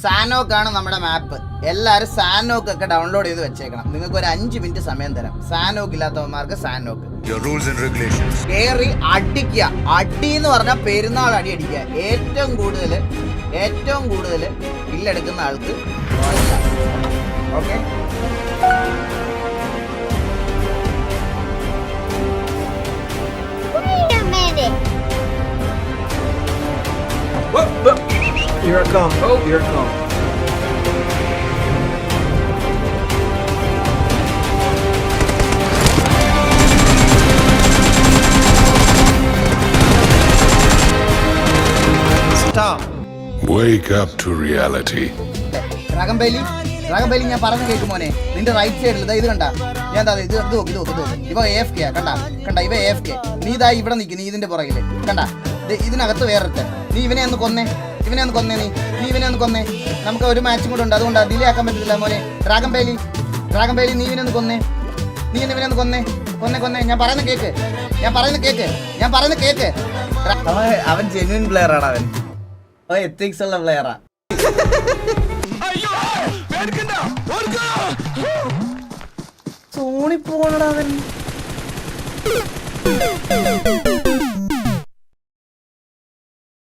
സാനോക്കാണ് നമ്മുടെ മാപ്പ്. എല്ലാവരും സാനോക്ക് ഒക്കെ ഡൗൺലോഡ് ചെയ്ത് വെച്ചേക്കണം. നിങ്ങൾക്ക് ഒരു 5 മിനിറ്റ് സമയം തരാം. സാനോക്ക് ഇല്ലാത്തവന്മാർക്ക് സാനോക്ക് കയറി അടിക്കുക. അടി എന്ന് പറഞ്ഞാൽ പെരുന്നാൾ അടി അടിക്കുക. ഏറ്റവും കൂടുതൽ കില്ലെടുക്കുന്ന ആൾക്ക് okay. Here I come. Oh, here I come. Stop. Wake up to reality. Dragon ബേലി ഞാൻ പറഞ്ഞു കേൾക്കും മോനെ. നിന്റെ റൈറ്റ് സൈഡിൽ ഇത് കണ്ട. ഞാൻ ഇത് നോക്ക്. ഇവ AFK കണ്ട ഇവ AFK. നീ ഇതാ ഇവിടെ നിൽക്കും. നീ ഇതിന്റെ പുറകില് കണ്ട. ഇതിനകത്ത് വേറൊരുത്തൻ. നീ ഇവനെ ഒന്ന് കൊന്നേ. നീ ഇവനെ ഒന്ന് കൊന്നേ. നമുക്ക് ഒരു മാച്ചും കൂടെ ഉണ്ട്. അതുകൊണ്ട് ഡിലേ ആക്കാൻ പറ്റില്ല മോനെ. ഡ്രാഗൺ ബേലി നീ ഇവനെ ഒന്ന് കൊന്നേ. കൊന്നേ. ഞാൻ പറയുന്ന കേക്ക്. അവൻ ജെന്യൂൻ പ്ലെയർ ആണ്. അവൻ എത്തിക്സ് ഉള്ള പ്ലെയറാ. സോണി പോണടാ അവൻ.